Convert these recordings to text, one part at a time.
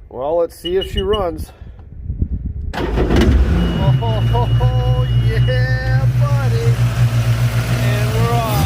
Well, let's see if she runs. Oh, yeah, buddy. And we're off.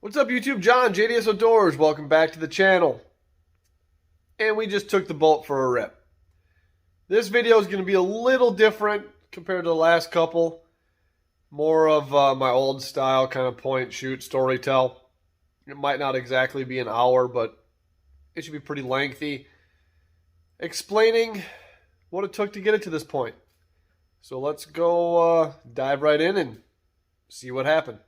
What's up, YouTube? John, JDS Outdoors. Welcome back to the channel. And we just took the boat for a rip. This video is going to be a little different compared to the last couple. More of my old style, kind of point, shoot, story tell. It might not exactly be an hour, but it should be pretty lengthy. Explaining what it took to get it to this point. So let's go dive right in and see what happened.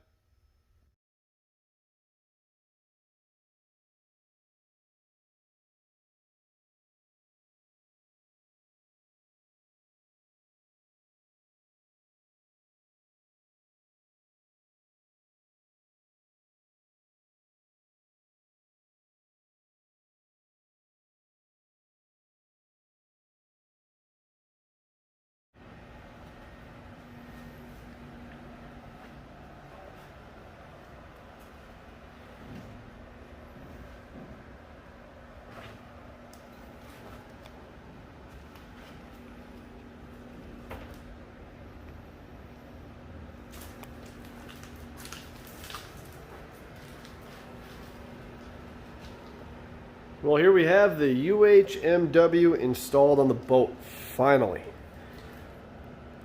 Well, here we have the UHMW installed on the boat, finally.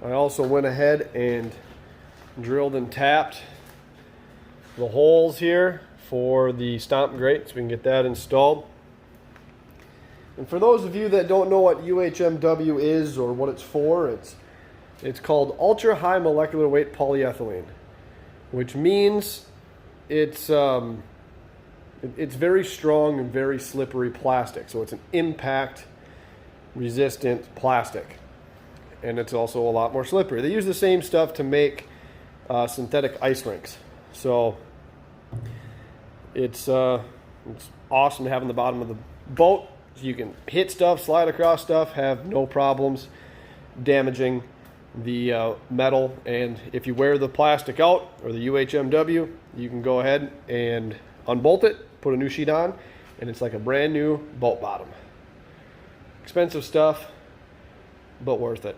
I also went ahead and drilled and tapped the holes here for the stomp grate so we can get that installed. And for those of you that don't know what UHMW is or what it's for, it's called ultra high molecular weight polyethylene, which means it's very strong and very slippery plastic. So it's an impact resistant plastic. And it's also a lot more slippery. They use the same stuff to make synthetic ice rinks. So it's awesome to have on the bottom of the boat. So you can hit stuff, slide across stuff, have no problems damaging the metal. And if you wear the plastic out, or the UHMW, you can go ahead and unbolt it, put a new sheet on, and it's like a brand new boat bottom. Expensive stuff, but worth it.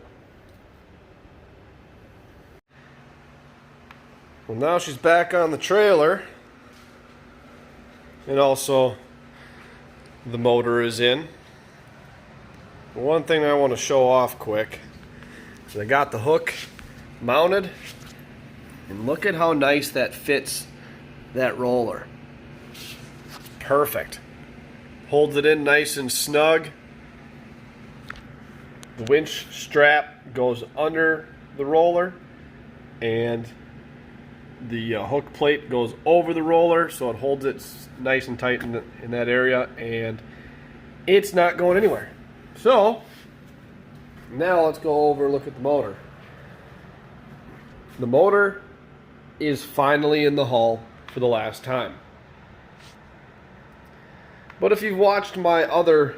Well, now she's back on the trailer, and also the motor is in. One thing I want to show off quick is I got the hook mounted, and look at how nice that fits that roller. Perfect. Holds it in nice and snug. The winch strap goes under the roller, and the hook plate goes over the roller, so it holds it nice and tight in that area, and it's not going anywhere. So now let's go over and look at the motor. The motor is finally in the hull for the last time. But if you've watched my other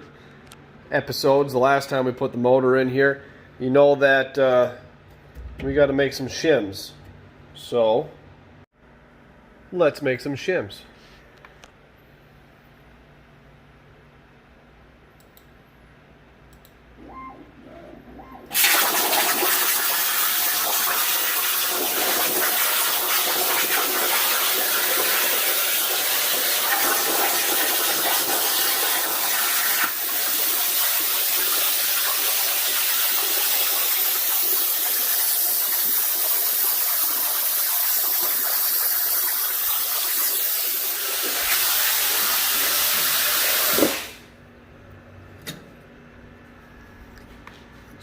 episodes, the last time we put the motor in here, you know that we got to make some shims. So let's make some shims.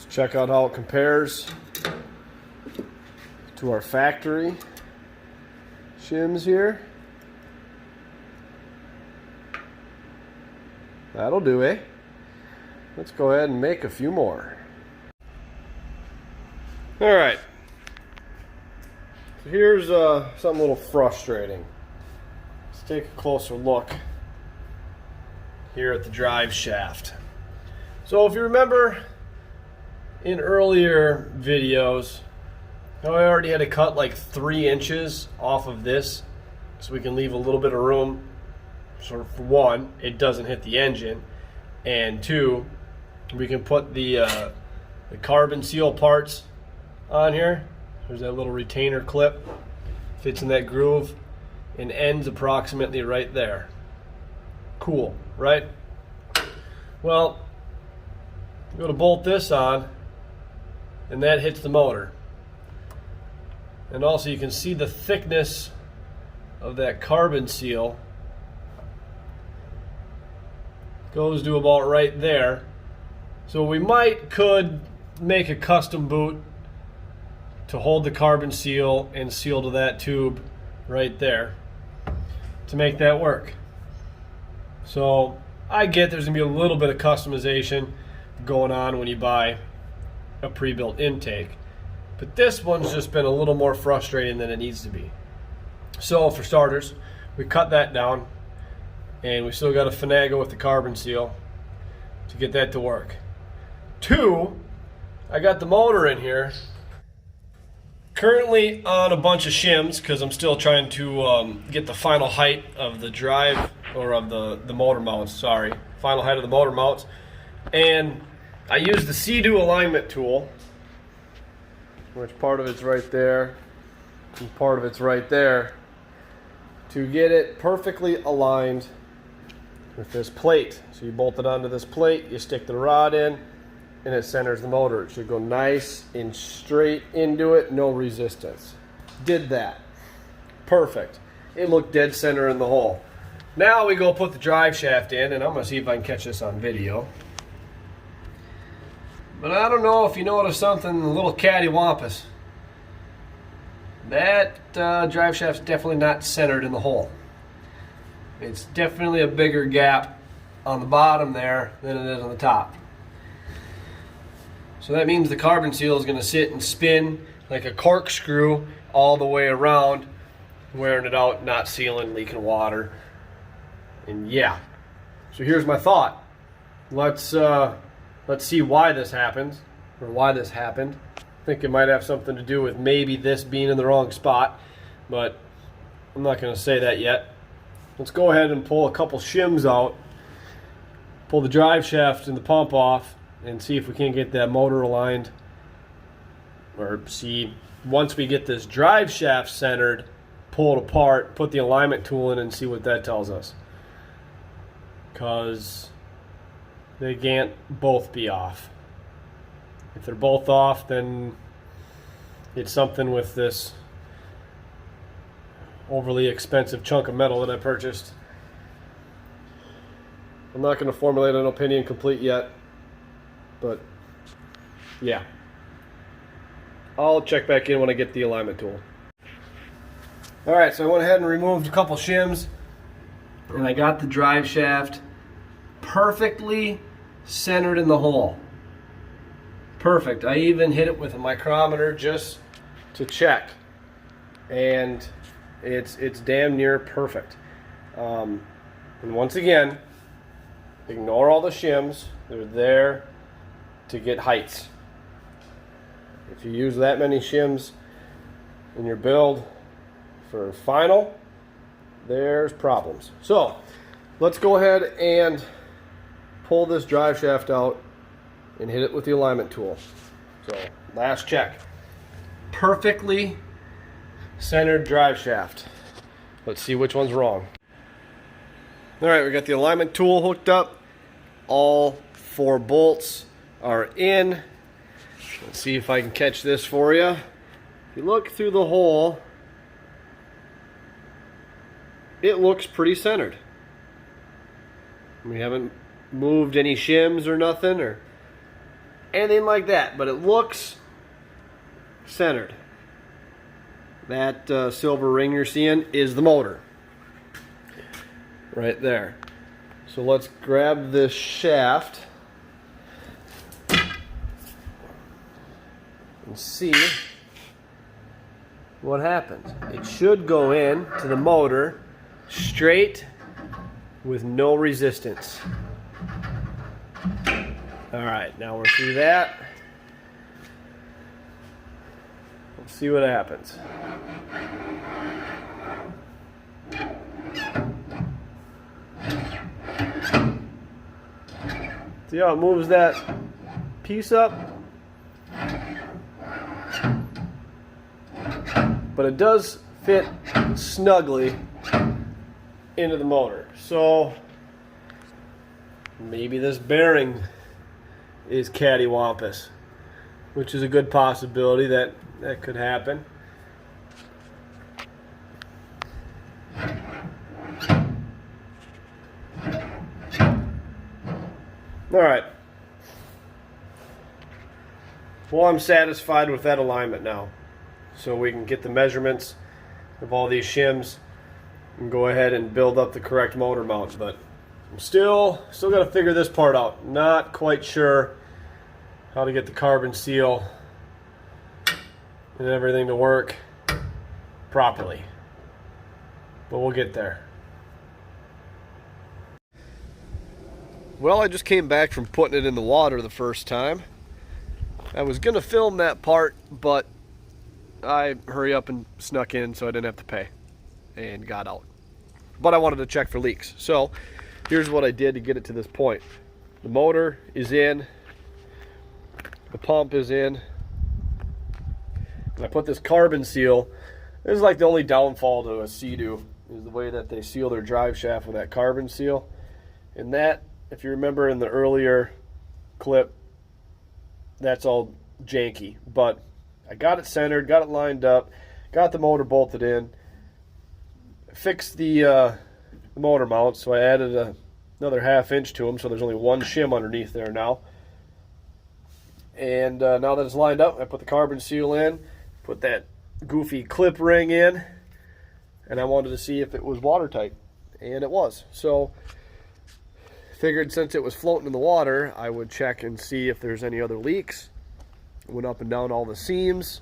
check out how it compares to our factory shims here. That'll do, eh? Let's go ahead and make a few more. All right. So here's something a little frustrating. Let's take a closer look here at the drive shaft. So if you remember in earlier videos, I already had to cut like 3 inches off of this so we can leave a little bit of room. So for one, it doesn't hit the engine, and two, we can put the carbon seal parts on here. There's that little retainer clip, fits in that groove and ends approximately right there. Cool, right? Well, I'm going to bolt this on, and that hits the motor. And also you can see the thickness of that carbon seal goes to about right there. So we could make a custom boot to hold the carbon seal and seal to that tube right there to make that work. So I get there's gonna be a little bit of customization going on when you buy a pre-built intake, but this one's just been a little more frustrating than it needs to be. So for starters, we cut that down, and we still got to finagle with the carbon seal to get that to work. 2, I got the motor in here currently on a bunch of shims because I'm still trying to get the final height of the drive, or of the motor mounts, sorry, final height of the motor mounts. And I used the C-Do alignment tool, which part of it's right there and part of it's right there, to get it perfectly aligned with this plate. So you bolt it onto this plate, you stick the rod in, and it centers the motor. It should go nice and straight into it, no resistance. Did that. Perfect. It looked dead center in the hole. Now we go put the drive shaft in, and I'm going to see if I can catch this on video. But I don't know if you notice something a little cattywampus. That drive shaft's definitely not centered in the hole. It's definitely a bigger gap on the bottom there than it is on the top. So that means the carbon seal is going to sit and spin like a corkscrew all the way around, wearing it out, not sealing, leaking water. And yeah, so here's my thought. Let's see why this happens, or why this happened. I think it might have something to do with maybe this being in the wrong spot, but I'm not going to say that yet. Let's go ahead and pull a couple shims out, pull the drive shaft and the pump off, and see if we can get that motor aligned. Or see, once we get this drive shaft centered, pull it apart, put the alignment tool in, and see what that tells us. Because they can't both be off. If they're both off, then it's something with this overly expensive chunk of metal that I purchased. I'm not going to formulate an opinion complete yet, but yeah. I'll check back in when I get the alignment tool. Alright, so I went ahead and removed a couple shims, and I got the drive shaft perfectly centered in the hole. Perfect. I even hit it with a micrometer just to check, and it's damn near perfect. And once again, ignore all the shims. They're there to get heights. If you use that many shims in your build for final, there's problems. So let's go ahead and pull this drive shaft out and hit it with the alignment tool. So last check. Perfectly centered drive shaft. Let's see which one's wrong. Alright, we got the alignment tool hooked up. All 4 bolts are in. Let's see if I can catch this for you. If you look through the hole, it looks pretty centered. We haven't moved any shims or nothing, or anything like that, but it looks centered. That silver ring you're seeing is the motor. Right there. So let's grab this shaft and see what happens. It should go in to the motor straight with no resistance. Alright, now we're through that. Let's see what happens. See how it moves that piece up? But it does fit snugly into the motor. So maybe this bearing is cattywampus, which is a good possibility that could happen. Alright. Well, I'm satisfied with that alignment now. So we can get the measurements of all these shims and go ahead and build up the correct motor mounts. But I'm still got to figure this part out. Not quite sure how to get the carbon seal and everything to work properly. But we'll get there. Well, I just came back from putting it in the water the first time. I was going to film that part, but I hurry up and snuck in so I didn't have to pay and got out. But I wanted to check for leaks. So here's what I did to get it to this point. The motor is in. The pump is in. And I put this carbon seal. This is like the only downfall to a Sea-Doo is the way that they seal their drive shaft with that carbon seal. And that, if you remember in the earlier clip, that's all janky. But I got it centered, got it lined up, got the motor bolted in, fixed the motor mount, so I added another 1/2 inch to them, so there's only one shim underneath there now. And now that it's lined up, I put the carbon seal in, put that goofy clip ring in, and I wanted to see if it was watertight, and it was. So figured since it was floating in the water, I would check and see if there's any other leaks. Went up and down all the seams,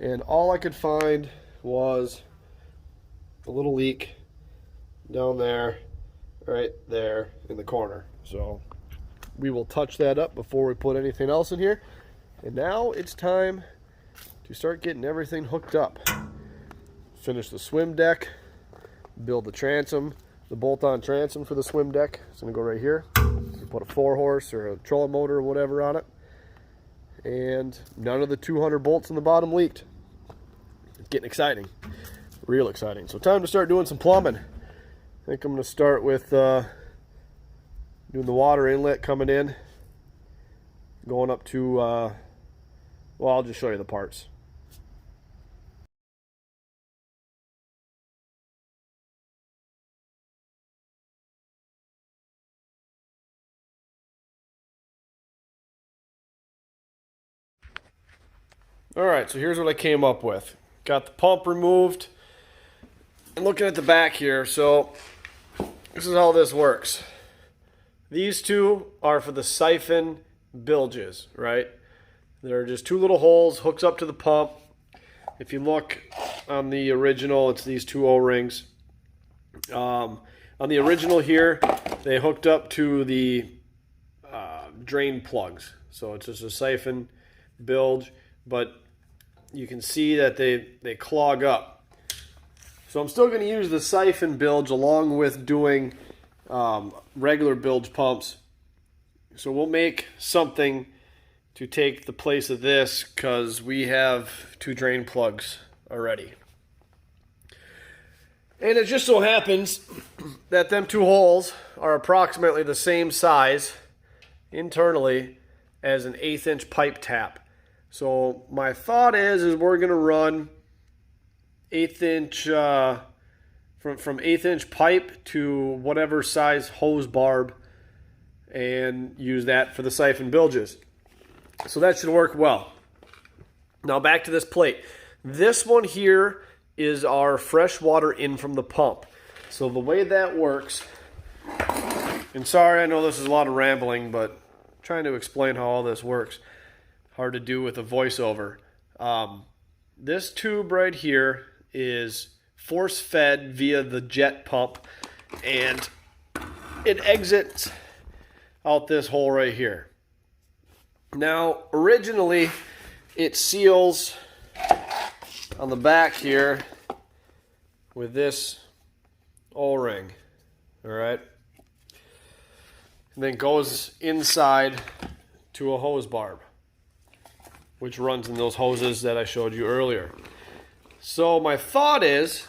and all I could find was a little leak down there, right there in the corner. So we will touch that up before we put anything else in here. And now it's time to start getting everything hooked up. Finish the swim deck, build the transom, the bolt-on transom for the swim deck. It's going to go right here. You put a 4-horse or a trolling motor or whatever on it. And none of the 200 bolts in the bottom leaked. It's getting exciting. Real exciting. So time to start doing some plumbing. I think I'm going to start with doing the water inlet coming in. Going up to, well, I'll just show you the parts. Alright, so here's what I came up with. Got the pump removed. And looking at the back here, so this is how this works. These two are for the siphon bilges, right? They're just two little holes, hooks up to the pump. If you look on the original, it's these two O-rings. On the original here, they hooked up to the drain plugs. So it's just a siphon bilge, but you can see that they clog up. So I'm still going to use the siphon bilge along with doing regular bilge pumps. So we'll make something to take the place of this because we have two drain plugs already. And it just so happens that them two holes are approximately the same size internally as an 1/8 inch pipe tap. So my thought is we're going to run 1/8 inch from 1/8 inch pipe to whatever size hose barb and use that for the siphon bilges. So that should work well. Now back to this plate. This one here is our fresh water in from the pump. So the way that works, and sorry, I know this is a lot of rambling, but I'm trying to explain how all this works. Hard to do with a voiceover. This tube right here is force fed via the jet pump, and it exits out this hole right here. Now, originally, it seals on the back here with this O-ring, all right? And then goes inside to a hose barb, which runs in those hoses that I showed you earlier. So my thought is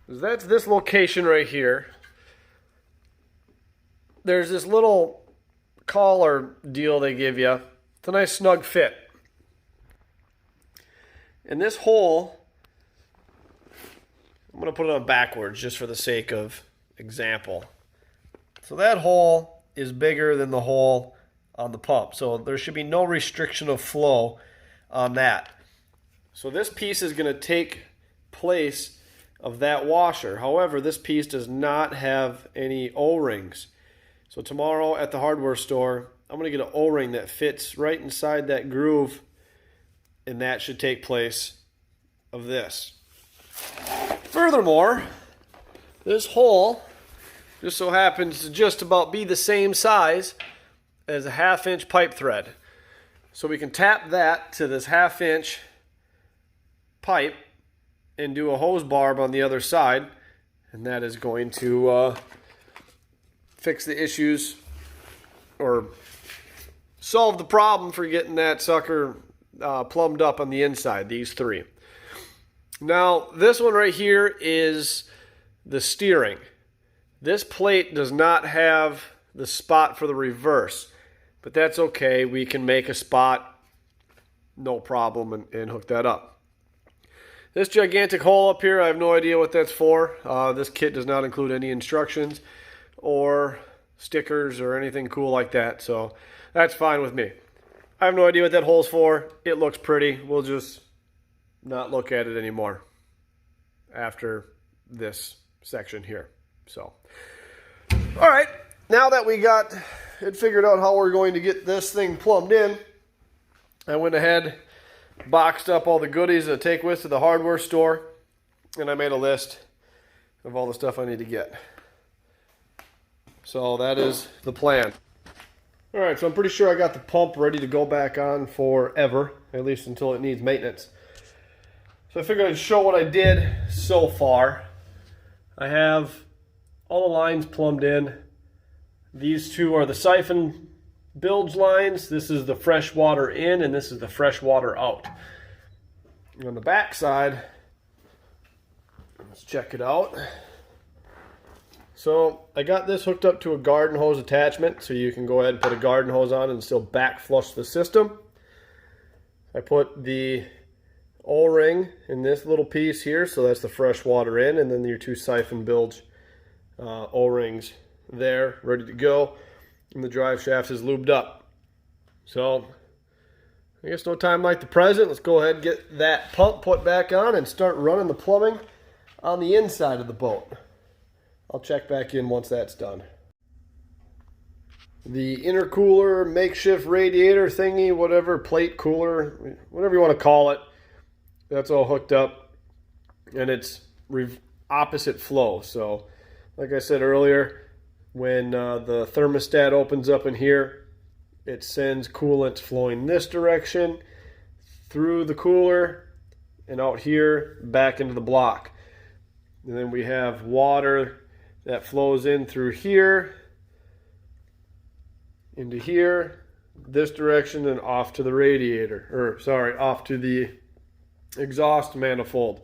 that's this location right here. There's this little collar deal they give you. It's a nice snug fit. And this hole, I'm going to put it on backwards just for the sake of example. So that hole is bigger than the hole on the pump. So there should be no restriction of flow on that. So this piece is going to take place of that washer. However, this piece does not have any O-rings. So tomorrow at the hardware store, I'm going to get an O-ring that fits right inside that groove, and that should take place of this. Furthermore, this hole just so happens to just about be the same size as a 1/2-inch pipe thread. So we can tap that to this 1/2-inch pipe and do a hose barb on the other side, and that is going to fix the issues or solve the problem for getting that sucker plumbed up on the inside, these three. Now, this one right here is the steering. This plate does not have the spot for the reverse, but that's okay. We can make a spot, no problem, and hook that up. This gigantic hole up here, I have no idea what that's for. This kit does not include any instructions or stickers or anything cool like that, so that's fine with me. I have no idea what that hole's for. It looks pretty. We'll just not look at it anymore after this section here. So, all right, now that we got it figured out how we're going to get this thing plumbed in, I went ahead, boxed up all the goodies to take with to the hardware store, and I made a list of all the stuff I need to get. So that is the plan. All right, so I'm pretty sure I got the pump ready to go back on forever, at least until it needs maintenance. So I figured I'd show what I did so far. I have all the lines plumbed in. These two are the siphon bilge lines. This is the fresh water in, and this is the fresh water out. And on the back side, let's check it out. So I got this hooked up to a garden hose attachment, so you can go ahead and put a garden hose on and still back flush the system. I put the O-ring in this little piece here, so that's the fresh water in, and then your two siphon bilge O-rings there, ready to go, and the drive shaft is lubed up. So I guess no time like the present. Let's go ahead and get that pump put back on and start running the plumbing on the inside of the boat. I'll check back in once that's done. The intercooler, makeshift radiator thingy, whatever, plate cooler, whatever you want to call it, that's all hooked up, and it's opposite flow. So like I said earlier, when the thermostat opens up in here, it sends coolant flowing this direction through the cooler and out here back into the block. And then we have water that flows in through here, into here, this direction, and off to the radiator, or sorry, off to the exhaust manifold.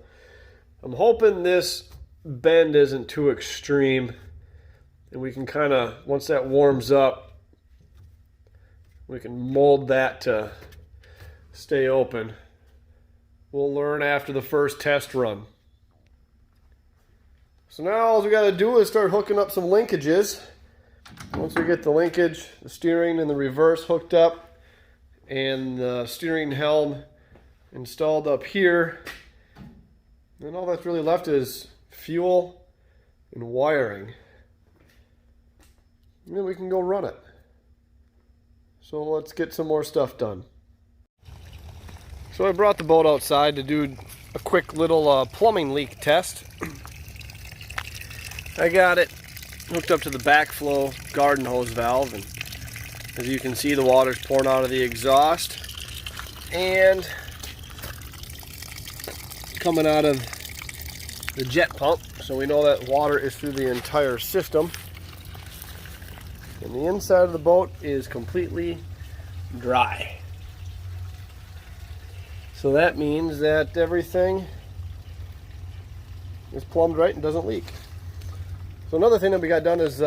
I'm hoping this bend isn't too extreme, and we can kind of, once that warms up, we can mold that to stay open. We'll learn after the first test run. So now all we got to do is start hooking up some linkages. Once we get the linkage, the steering, and the reverse hooked up, and the steering helm installed up here. And all that's really left is fuel and wiring. And then we can go run it. So let's get some more stuff done. So I brought the boat outside to do a quick little plumbing leak test. I got it hooked up to the backflow garden hose valve, and as you can see, the water's pouring out of the exhaust and coming out of the jet pump, so we know that water is through the entire system. And the inside of the boat is completely dry. So that means that everything is plumbed right and doesn't leak. So another thing that we got done is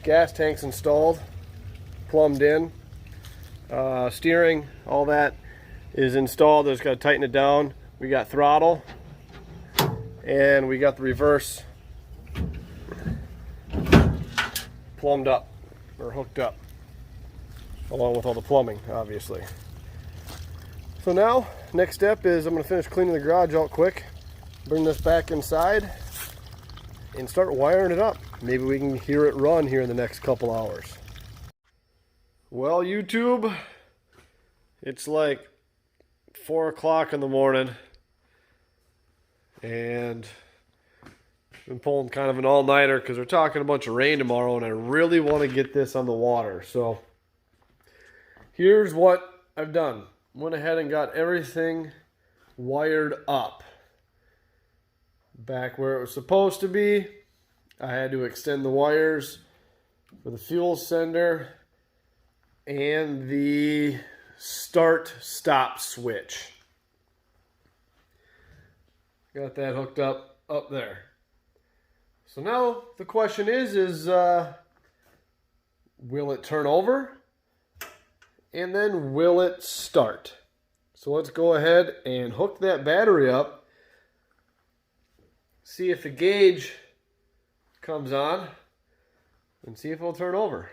gas tanks installed, plumbed in. Steering, all that is installed. Just got to tighten it down. We got throttle, and we got the reverse plumbed up, or hooked up, along with all the plumbing, obviously. So now, next step is I'm going to finish cleaning the garage out quick, bring this back inside, and start wiring it up. Maybe we can hear it run here in the next couple hours. Well, YouTube, it's like 4 o'clock in the morning, and I've been pulling kind of an all-nighter because we're talking a bunch of rain tomorrow, and I really want to get this on the water. So here's what I've done. Went ahead and got everything wired up back where it was supposed to be. I had to extend the wires for the fuel sender and the start-stop switch. Got that hooked up there. So now the question is will it turn over? And then will it start? So let's go ahead and hook that battery up. See if the gauge comes on, and see if it'll turn over.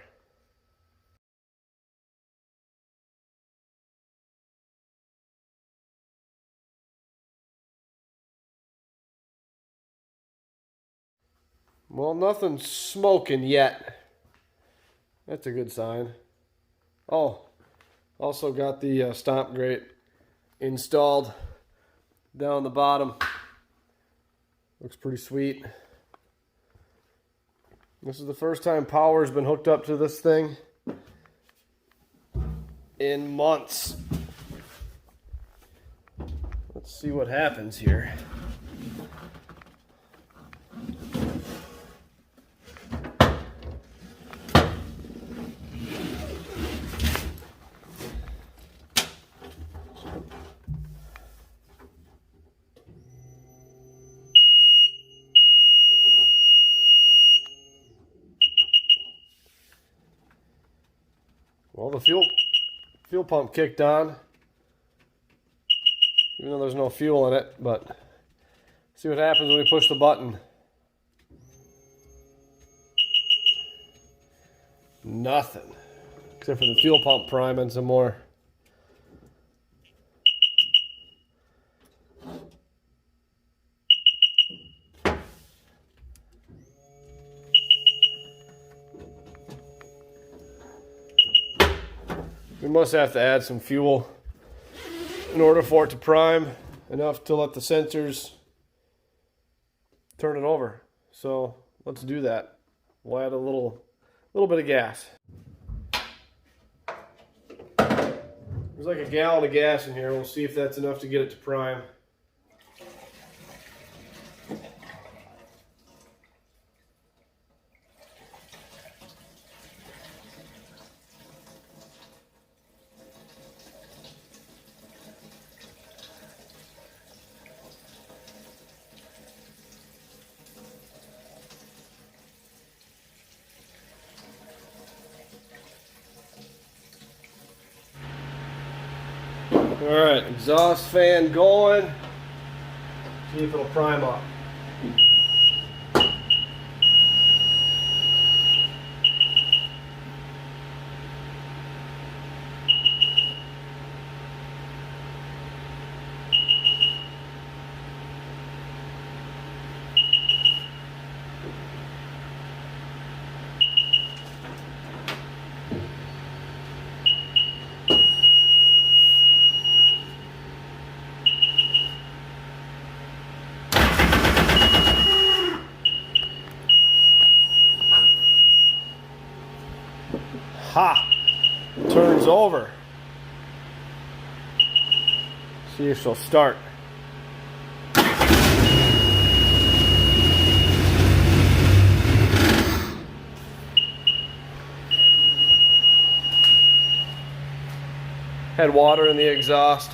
Well, nothing's smoking yet. That's a good sign. Oh, also got the stomp grate installed down the bottom. Looks pretty sweet. This is the first time power's been hooked up to this thing in months. Let's see what happens here. Well, the fuel pump kicked on, even though there's no fuel in it, but see what happens when we push the button. Nothing, except for the fuel pump priming some more. We must have to add some fuel in order for it to prime enough to let the sensors turn it over. So let's do that. We'll add a little bit of gas. There's like a gallon of gas in here. We'll see if that's enough to get it to prime. All right, exhaust fan going. See if it'll prime up. Ha! Turns over. See if she'll start. Had water in the exhaust.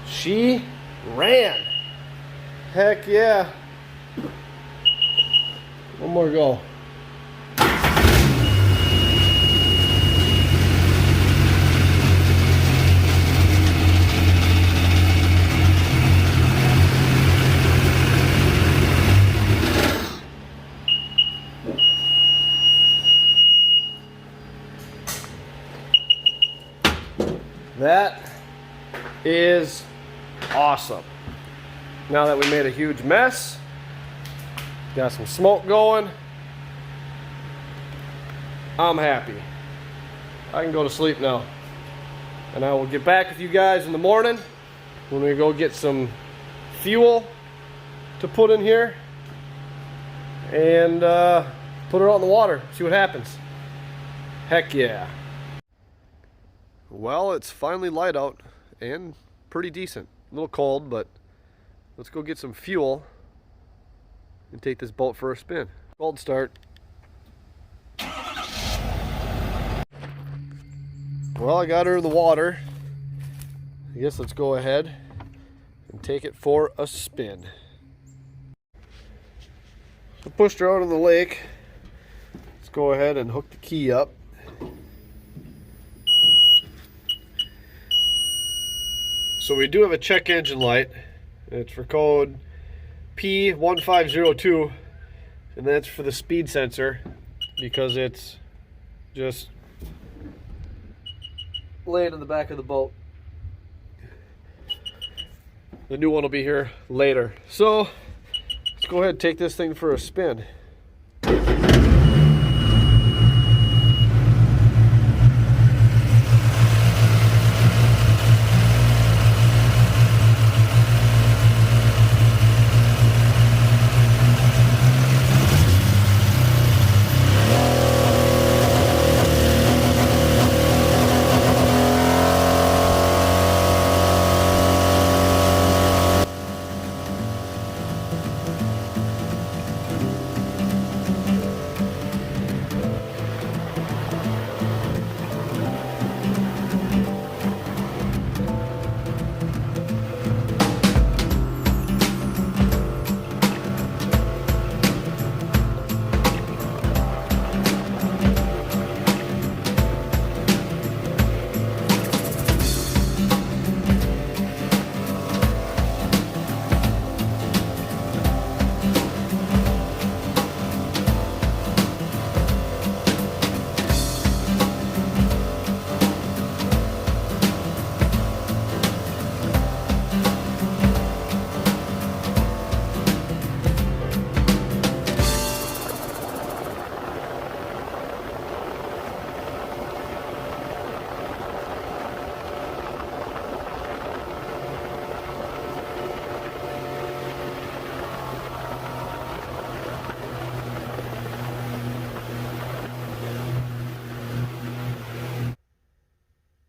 She ran. Heck yeah. One more go. That is awesome. Now that we made a huge mess, got some smoke going, I'm happy. I can go to sleep now. And I will get back with you guys in the morning when we go get some fuel to put in here and put it out in the water, see what happens. Heck yeah. Well, it's finally light out and pretty decent. A little cold, but let's go get some fuel and take this boat for a spin. Cold start. Well, I got her in the water. I guess let's go ahead and take it for a spin. So pushed her out in the lake. Let's go ahead and hook the key up. So we do have a check engine light. It's for code P1502, and that's for the speed sensor because it's just laying in the back of the boat. The new one will be here later. So let's go ahead and take this thing for a spin.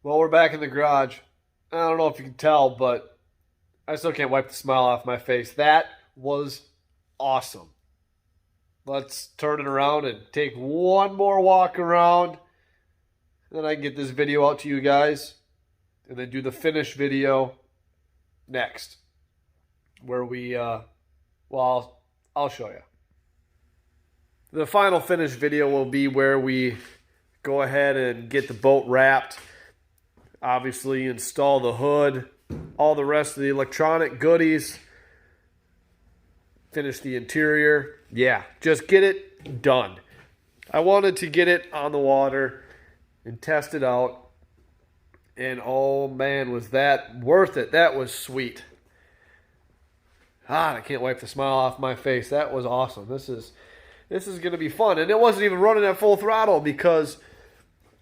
Well, we're back in the garage. I don't know if you can tell, but I still can't wipe the smile off my face. That was awesome. Let's turn it around and take one more walk around. Then I can get this video out to you guys. And then do the finish video next. Where we, well, I'll show you. The final finish video will be where we go ahead and get the boat wrapped. Obviously install the hood, all the rest of the electronic goodies, finish the interior. Yeah, just get it done. I wanted to get it on the water and test it out. And oh man, was that worth it. That was sweet. I can't wipe the smile off my face. That was awesome. This is going to be fun. And it wasn't even running at full throttle because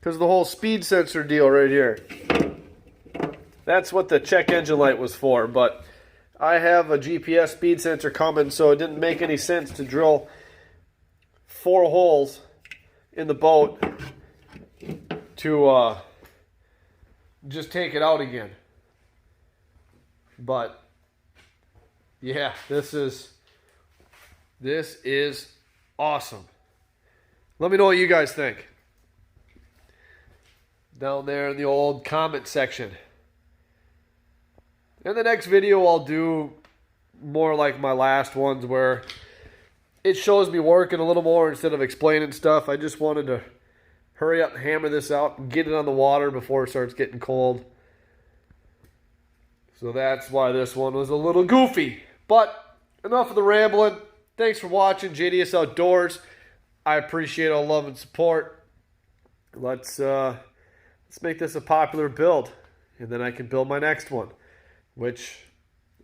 of the whole speed sensor deal right here. That's what the check engine light was for, but I have a GPS speed sensor coming, so it didn't make any sense to drill 4 holes in the boat to just take it out again. But yeah, this is awesome. Let me know what you guys think down there in the old comment section. In the next video, I'll do more like my last ones where it shows me working a little more instead of explaining stuff. I just wanted to hurry up and hammer this out and get it on the water before it starts getting cold. So that's why this one was a little goofy. But enough of the rambling. Thanks for watching JDS Outdoors. I appreciate all love and support. Let's make this a popular build, and then I can build my next one, which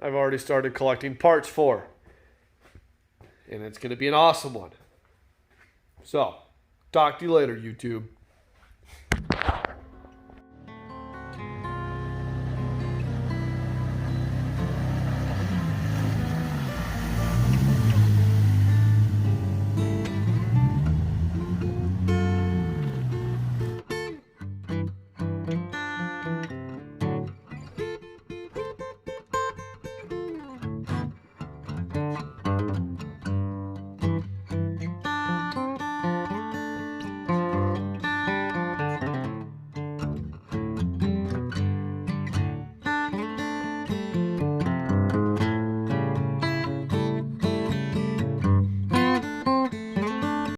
I've already started collecting parts for. And it's going to be an awesome one. So, talk to you later, YouTube.